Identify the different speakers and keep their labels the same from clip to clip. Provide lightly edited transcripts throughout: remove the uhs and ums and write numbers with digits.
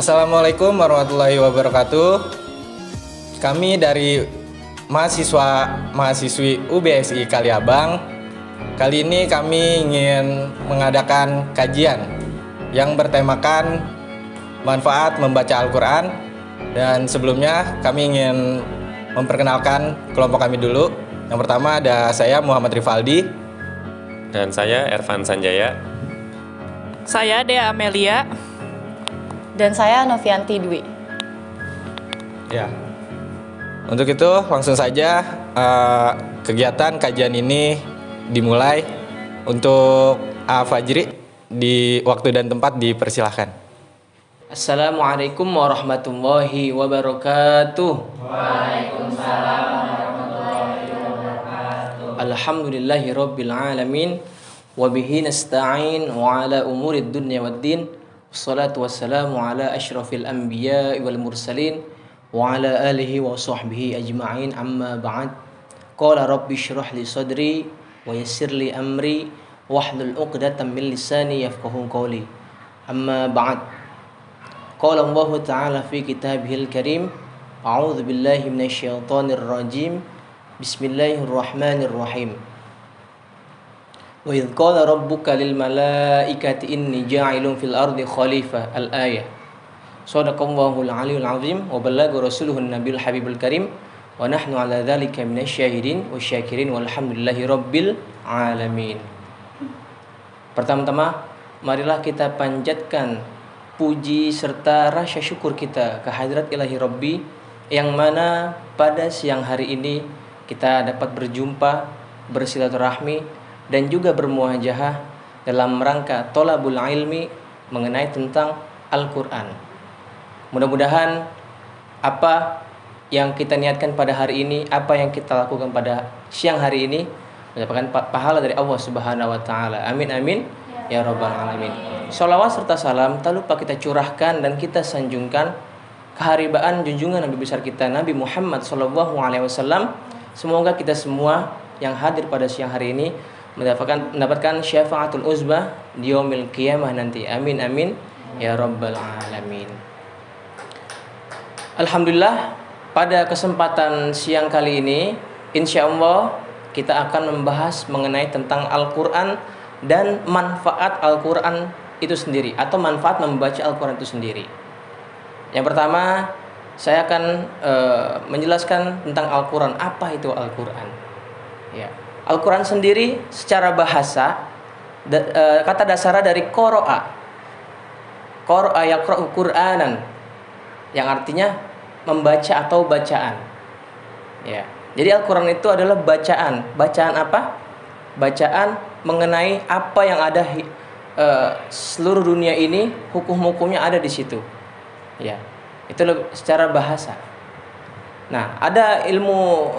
Speaker 1: Assalamualaikum warahmatullahi wabarakatuh. Kami dari mahasiswi UBSI Kaliabang. Kali ini kami ingin mengadakan kajian yang bertemakan manfaat membaca Al-Quran. Dan sebelumnya kami ingin memperkenalkan kelompok kami dulu. Yang pertama ada saya Muhammad Rifaldi.
Speaker 2: Dan saya Ervan Sanjaya.
Speaker 3: Saya Dea Amelia.
Speaker 4: Dan saya Novianti Dwi.
Speaker 1: Ya. Untuk itu langsung saja kegiatan kajian ini dimulai. Untuk Fajri di waktu dan tempat dipersilahkan.
Speaker 5: Assalamualaikum warahmatullahi wabarakatuh.
Speaker 6: Waalaikumsalam warahmatullahi wabarakatuh.
Speaker 5: Alhamdulillahi rabbil alamin. Wabihi nasta'in wa ala umurid dunya waddin. Wassalatu wassalamu ala ashrafil anbiya wal mursalin wa ala alihi wa sahbihi ajma'in, amma ba'd. Qala rabbi shrah li sadri wa yassir li amri wahlul 'uqdatam min lisani yafqahu qawli. Amma ba'd. Qala Allah ta'ala fi kitabihil karim. A'udzu billahi minasyaitonir rajim. Bismillahirrahmanirrahim. Wa idz qala rabbuka lil malaikati inni ja'ilun fil ardi khalifah. Al-ayah. Shadaqallahul aliyyul azim wa ballagha rasuluhun nabiyul habibul karim wa nahnu ala dzalika minasyahidin wasyakirin walhamdulillahi rabbil alamin. Pertama-tama marilah kita panjatkan puji serta rasa syukur kita kehadirat ilahi Rabbi, yang mana pada siang hari ini kita dapat berjumpa, bersilaturahmi dan juga bermuajahah dalam rangka tolabul ilmi mengenai tentang Al-Quran. Mudah-mudahan apa yang kita niatkan pada hari ini, apa yang kita lakukan pada siang hari ini mendapatkan pahala dari Allah Subhanahu wa taala. Amin amin ya rabbal alamin. Shalawat serta salam tak lupa kita curahkan dan kita sanjungkan keharibaan junjungan Nabi besar kita Nabi Muhammad SAW. Semoga kita semua yang hadir pada siang hari ini mendapatkan syafaatul uzbah di yaumil qiyamah nanti. Amin amin ya rabbal alamin. Alhamdulillah, pada kesempatan siang kali ini insyaallah kita akan membahas mengenai tentang Al-Quran dan manfaat Al-Quran itu sendiri, atau manfaat membaca Al-Quran itu sendiri. Yang pertama, saya akan menjelaskan tentang Al-Quran. Apa itu Al-Quran? Ya. Al-Quran sendiri secara bahasa kata dasarnya dari qara'a. Qara'a yaqra'u Qur'anan, yang artinya membaca atau bacaan. Ya. Jadi Al-Quran itu adalah bacaan. Bacaan apa? Bacaan mengenai apa yang ada seluruh dunia ini, hukum-hukumnya ada di situ. Ya. Itu secara bahasa. Nah, ada ilmu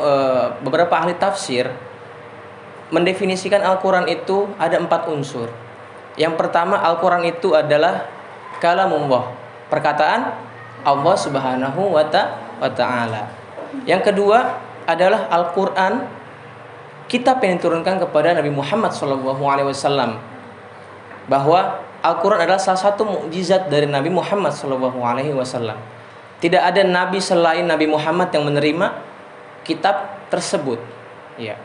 Speaker 5: beberapa ahli tafsir mendefinisikan Al-Quran itu ada 4 unsur. Yang pertama, Al-Quran itu adalah kalamullah, perkataan Allah Subhanahu wa ta'ala. Yang kedua adalah Al-Quran, kitab yang diturunkan kepada Nabi Muhammad SAW. Bahwa Al-Quran adalah salah satu mukjizat dari Nabi Muhammad SAW. Tidak ada nabi selain Nabi Muhammad yang menerima kitab tersebut. Ya.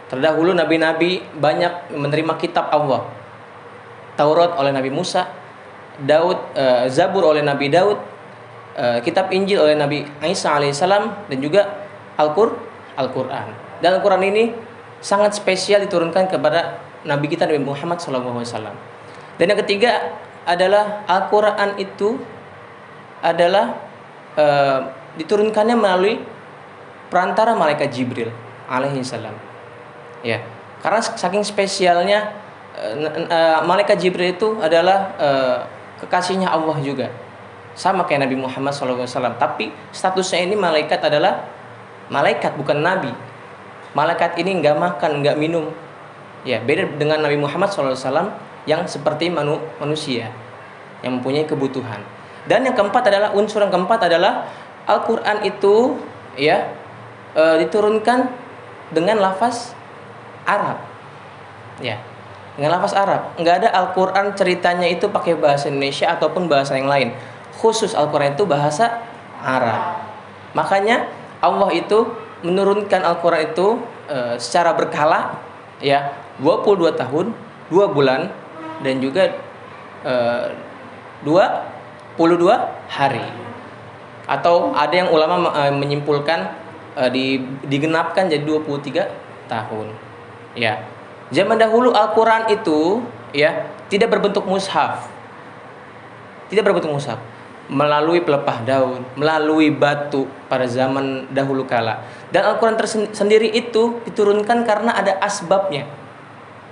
Speaker 5: Terdahulu nabi-nabi banyak menerima kitab Allah. Taurat oleh Nabi Musa, Zabur oleh Nabi Daud, kitab Injil oleh Nabi Isa alaihissalam, dan juga Al-Quran. Dan Al-Quran ini sangat spesial diturunkan kepada Nabi kita Nabi Muhammad SAW. Dan yang ketiga adalah Al-Quran itu adalah diturunkannya melalui perantara malaikat Jibril alaihissalam. Ya, karena saking spesialnya malaikat Jibril itu adalah kekasihnya Allah juga, sama kayak Nabi Muhammad SAW. Tapi statusnya ini malaikat adalah malaikat, bukan nabi. Malaikat ini nggak makan, nggak minum. Ya, beda dengan Nabi Muhammad SAW yang seperti manusia yang mempunyai kebutuhan. Dan yang keempat adalah unsur yang keempat adalah Al-Quran itu ya diturunkan dengan lafaz Arab. Ya, dengan lafaz Arab. Nggak ada Al-Quran ceritanya itu pakai bahasa Indonesia ataupun bahasa yang lain. khusus Al-Quran itu bahasa Arab. Makanya Allah itu menurunkan Al-Quran itu secara berkala, ya, 22 tahun, 2 bulan, dan juga 22 hari. Atau ada yang ulama menyimpulkan digenapkan jadi 23 tahun. Ya. Zaman dahulu Al-Quran itu, ya, tidak berbentuk mushaf. Tidak berbentuk mushaf. Melalui pelepah daun, melalui batu pada zaman dahulu kala. Dan Al-Quran sendiri itu diturunkan karena ada asbabnya.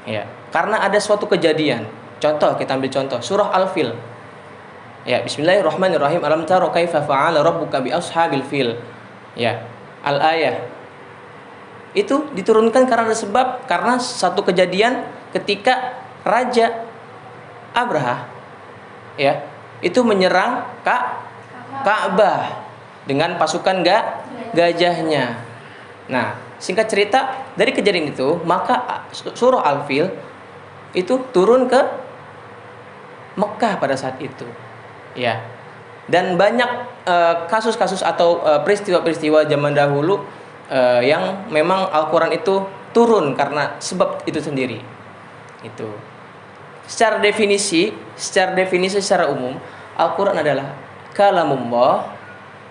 Speaker 5: Ya, karena ada suatu kejadian. Contoh, kita ambil contoh surah Al-Fil. Ya, bismillahirrahmanirrahim. Alam tara kaifa fa'ala rabbuka bi ashabil fil. Ya, al-ayah. Itu diturunkan karena ada sebab, karena satu kejadian ketika Raja Abraha, ya, itu menyerang Ka'bah dengan pasukan gajahnya. Nah, singkat cerita, dari kejadian itu maka surah Al-Fil itu turun ke Mekah pada saat itu. Ya. Dan banyak kasus-kasus atau peristiwa-peristiwa zaman dahulu yang memang Al-Quran itu turun karena sebab itu sendiri. Itu. Secara definisi secara umum, Al-Quran adalah kalamullah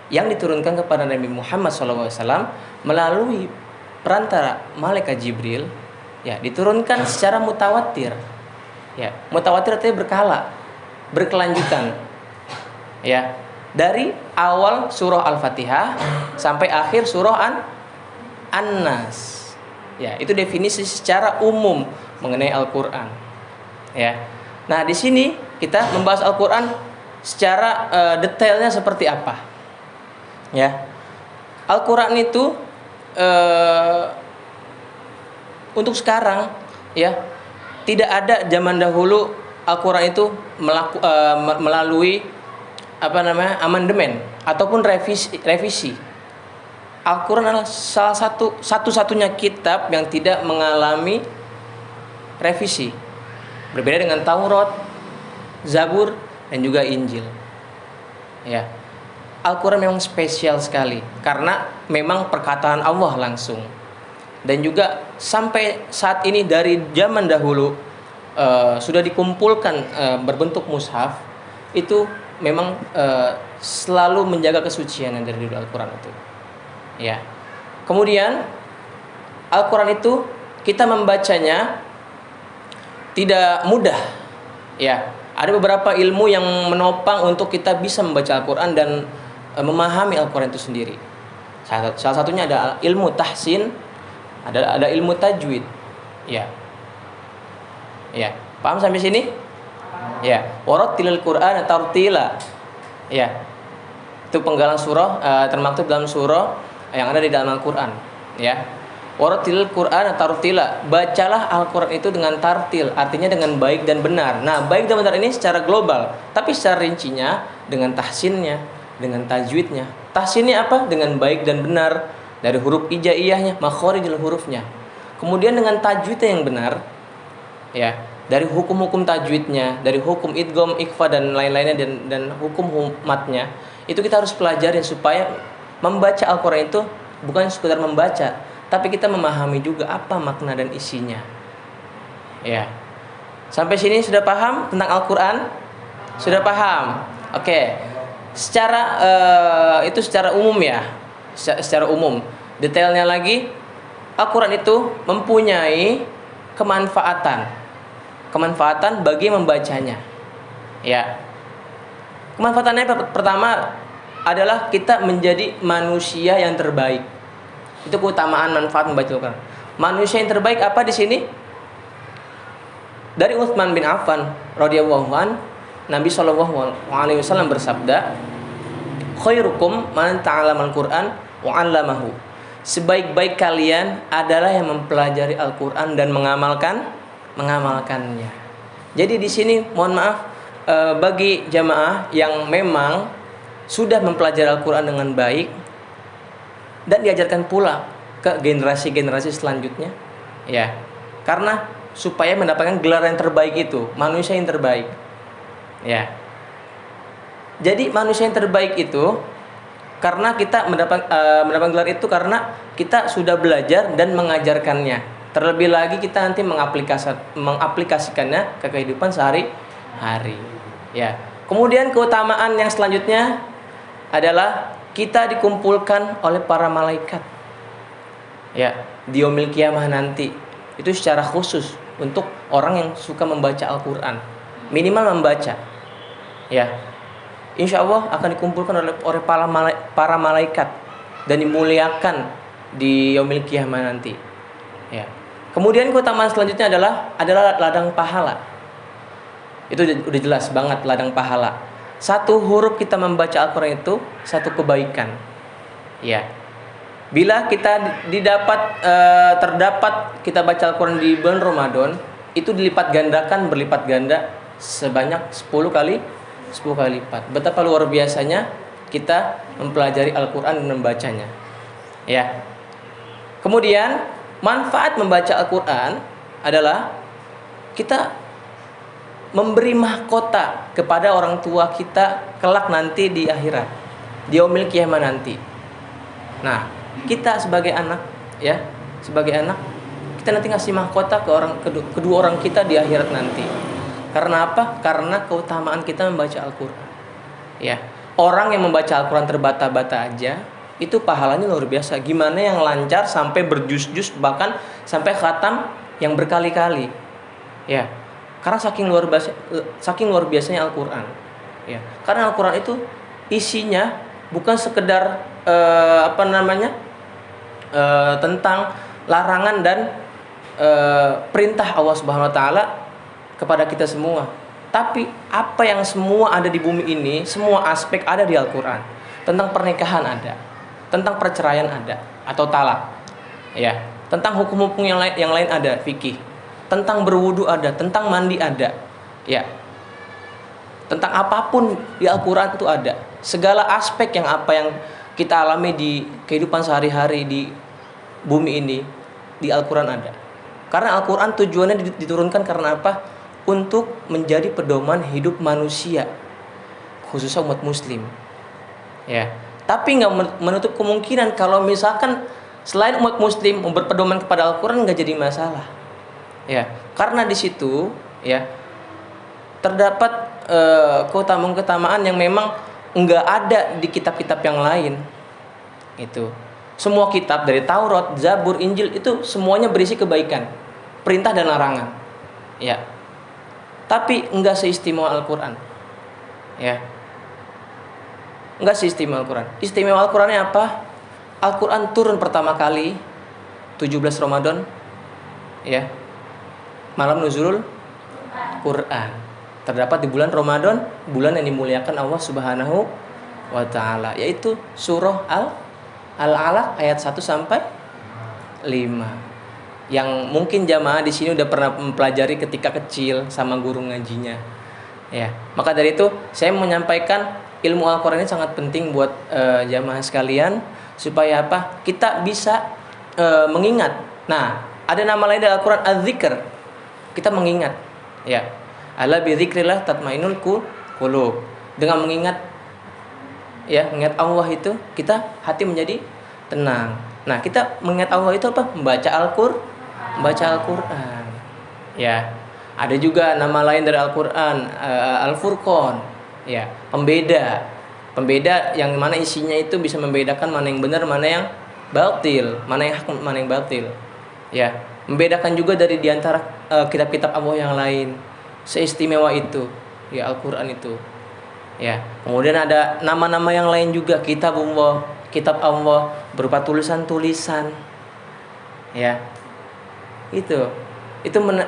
Speaker 5: yang diturunkan kepada Nabi Muhammad SAW melalui perantara malaikat Jibril, ya, diturunkan secara mutawatir. Ya, mutawatir artinya berkala, berkelanjutan. Ya, dari awal surah Al-Fatihah sampai akhir surah An-Nas. Ya, itu definisi secara umum mengenai Al-Quran. Ya. Nah, di sini kita membahas Al-Quran secara detailnya seperti apa. Ya. Al-Quran itu untuk sekarang, ya, tidak ada zaman dahulu Al-Quran itu melalui amandemen ataupun revisi. Al-Quran adalah salah satu-satunya kitab yang tidak mengalami revisi. Berbeda dengan Taurat, Zabur, dan juga Injil. Ya. Al-Quran memang spesial sekali karena memang perkataan Allah langsung. Dan juga sampai saat ini dari zaman dahulu sudah dikumpulkan berbentuk mushaf, itu memang selalu menjaga kesucian yang dari Al-Quran itu. Ya. Kemudian Al-Quran itu kita membacanya tidak mudah. Ya. Ada beberapa ilmu yang menopang untuk kita bisa membaca Al-Quran dan memahami Al-Quran itu sendiri. Salah satunya ada ilmu tahsin, ada ilmu tajwid. Ya. Ya, paham sampai sini? Ya, warattilil Qur'ana tartila. Ya. Itu penggalan surah termaktub dalam surah yang ada di dalam Al-Qur'an, ya. Warattilil Qur'ana tartila. Bacalah Al-Qur'an itu dengan tartil, artinya dengan baik dan benar. Nah, baik dan benar ini secara global, tapi secara rincinya dengan tahsinnya, dengan tajwidnya. Tahsinnya apa? Dengan baik dan benar, dari huruf hijaiyahnya, makharijul hurufnya. Kemudian dengan tajwidnya yang benar, ya, dari hukum-hukum tajwidnya, dari hukum idgham, ikhfa dan lain-lainnya, dan hukum matnya, itu kita harus pelajari supaya membaca Al-Quran itu bukan sekedar membaca, tapi kita memahami juga apa makna dan isinya. Ya. Sampai sini sudah paham tentang Al-Quran? Sudah paham? Oke. Secara umum ya. Secara umum. Detailnya lagi, Al-Quran itu mempunyai kemanfaatan bagi membacanya. Ya. Kemanfaatannya pertama adalah kita menjadi manusia yang terbaik. Itu keutamaan manfaat membaca Al-Quran. Manusia yang terbaik apa di sini? Dari Utsman bin Affan radhiyallahu an, Nabi SAW bersabda, "Khairukum man ta'allama al-Qur'an wa 'allamahu." Sebaik-baik kalian adalah yang mempelajari Al-Qur'an dan mengamalkannya. Jadi di sini mohon maaf bagi jamaah yang memang sudah mempelajari Al-Qur'an dengan baik dan diajarkan pula ke generasi-generasi selanjutnya, ya. Karena supaya mendapatkan gelar yang terbaik itu, manusia yang terbaik. Ya. Jadi manusia yang terbaik itu karena kita mendapat gelar itu karena kita sudah belajar dan mengajarkannya. Terlebih lagi kita nanti mengaplikasikannya ke kehidupan sehari-hari. Ya. Kemudian keutamaan yang selanjutnya adalah kita dikumpulkan oleh para malaikat. Ya, di yaumil qiyamah nanti. Itu secara khusus untuk orang yang suka membaca Al-Qur'an. Minimal membaca. Ya. Insya Allah akan dikumpulkan oleh para malaikat dan dimuliakan di yaumil qiyamah nanti. Ya. Kemudian keutamaan selanjutnya adalah ladang pahala. Itu udah jelas banget ladang pahala. Satu huruf kita membaca Al-Qur'an itu satu kebaikan. Ya. Bila kita terdapat kita baca Al-Qur'an di bulan Ramadan, itu berlipat ganda sebanyak 10 kali lipat. Betapa luar biasanya kita mempelajari Al-Qur'an dan membacanya. Ya. Kemudian manfaat membaca Al-Qur'an adalah kita memberi mahkota kepada orang tua kita kelak nanti di akhirat, di yaumil qiyamah nanti. Nah, kita sebagai anak, ya, kita nanti ngasih mahkota ke kedua orang kita di akhirat nanti. Karena apa? Karena keutamaan kita membaca Al-Qur'an. Ya, orang yang membaca Al-Qur'an terbata-bata aja itu pahalanya luar biasa. Gimana yang lancar sampai berjus-jus, bahkan sampai khatam yang berkali-kali. Ya. Karena saking luar biasanya Al-Qur'an. Ya. Karena Al-Qur'an itu isinya bukan sekedar tentang larangan dan perintah Allah Subhanahu wa taala kepada kita semua. Tapi apa yang semua ada di bumi ini, semua aspek ada di Al-Qur'an. Tentang pernikahan ada, tentang perceraian ada atau talak. Ya, tentang hukum-hukum yang lain ada, fikih. Tentang berwudu ada, tentang mandi ada. Ya. Tentang apapun di Al-Qur'an itu ada. Segala aspek yang kita alami di kehidupan sehari-hari di bumi ini di Al-Qur'an ada. Karena Al-Qur'an tujuannya diturunkan karena apa? Untuk menjadi pedoman hidup manusia, khususnya umat muslim. Ya. Tapi nggak menutup kemungkinan kalau misalkan selain umat muslim berpedoman kepada Al-Qur'an nggak jadi masalah. Ya, karena di situ ya terdapat keutamaan yang memang nggak ada di kitab-kitab yang lain. Itu semua kitab dari Taurat, Zabur, Injil itu semuanya berisi kebaikan, perintah dan larangan. Ya. Tapi enggak seistimewa Al-Qur'an. Ya. Enggak seistimewa Al-Qur'an. Istimewa Al-Qur'annya apa? Al-Qur'an turun pertama kali 17 Ramadan. Ya. Malam nuzulul Qur'an. Terdapat di bulan Ramadan, bulan yang dimuliakan Allah Subhanahu wa taala, yaitu surah Al-Alaq ayat 1 sampai 5. Yang mungkin jamaah di sini udah pernah mempelajari ketika kecil sama guru ngajinya. Ya, maka dari itu saya menyampaikan ilmu Al-Qur'an ini sangat penting buat jamaah sekalian supaya apa? Kita bisa mengingat. Nah, ada nama lain dari Al-Qur'an Az-Zikr. Kita mengingat. Ya. Ala bi dzikrillah tatmainul qulub. Dengan mengingat mengingat Allah itu kita hati menjadi tenang. Nah, kita mengingat Allah itu apa? Membaca Al-Qur'an. Ya. Ada juga nama lain dari Al-Qur'an, Al-Furqan. Ya, pembeda yang mana isinya itu bisa membedakan mana yang benar, mana yang batil, mana yang hak, mana yang batil. Ya, membedakan juga dari diantara kitab-kitab Allah yang lain. Seistimewa itu ya Al-Qur'an itu. Ya, kemudian ada nama-nama yang lain juga, kitab Allah berupa tulisan-tulisan. Ya. Itu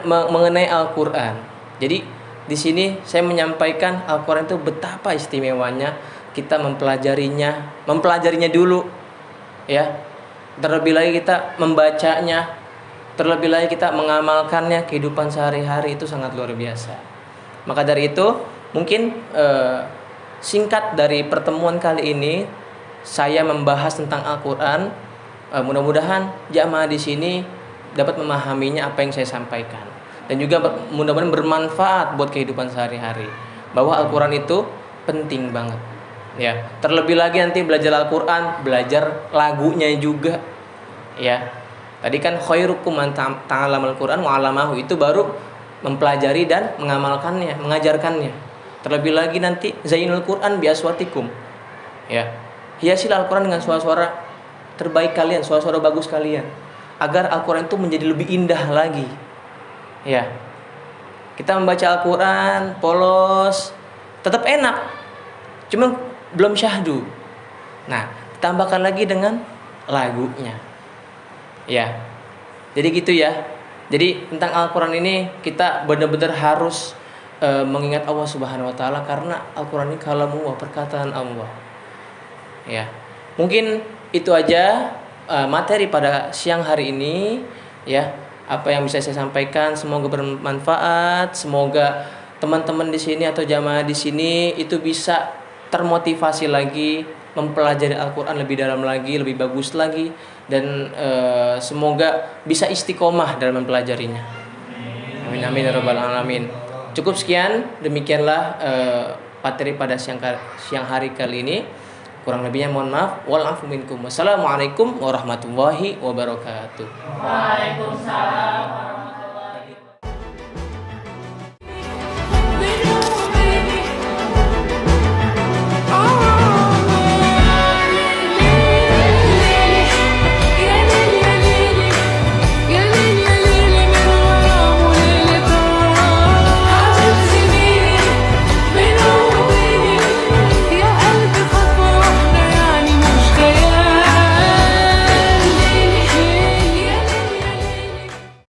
Speaker 5: mengenai Al-Qur'an. Jadi di sini saya menyampaikan Al-Qur'an itu betapa istimewanya kita mempelajarinya dulu. Ya. Terlebih lagi kita membacanya, terlebih lagi kita mengamalkannya, kehidupan sehari-hari itu sangat luar biasa. Maka dari itu mungkin singkat dari pertemuan kali ini saya membahas tentang Al-Qur'an. Mudah-mudahan jamaah di sini dapat memahaminya apa yang saya sampaikan, dan juga mudah-mudahan bermanfaat buat kehidupan sehari-hari. Bahwa Al-Qur'an itu penting banget. Ya, terlebih lagi nanti belajar Al-Qur'an, belajar lagunya juga. Ya. Tadi kan khairukum man ta'allamal Qur'an wa 'allamahu, itu baru mempelajari dan mengamalkannya, mengajarkannya. Terlebih lagi nanti zainul Qur'an bi aswatikum. Ya. Hiasilah Al-Qur'an dengan suara-suara terbaik kalian, suara-suara bagus kalian, agar Al-Qur'an itu menjadi lebih indah lagi. Ya. Kita membaca Al-Qur'an polos, tetap enak. Cuma belum syahdu. Nah, tambahkan lagi dengan lagunya. Ya. Jadi gitu ya. Jadi tentang Al-Qur'an ini kita benar-benar harus mengingat Allah Subhanahu wa taala, karena Al-Qur'an ini kalamullah, perkataan Allah. Ya. Mungkin itu aja materi pada siang hari ini ya. Apa yang bisa saya sampaikan semoga bermanfaat, semoga teman-teman di sini atau jamaah di sini itu bisa termotivasi lagi mempelajari Al-Qur'an lebih dalam lagi, lebih bagus lagi, dan semoga bisa istiqomah dalam mempelajarinya. Amin amin ya rabbal alamin. Cukup sekian, demikianlah materi pada siang hari kali ini. Kurang lebihnya mohon maaf. Wal afu minkum. Wassalamualaikum warahmatullahi wabarakatuh.
Speaker 6: Waalaikumsalam.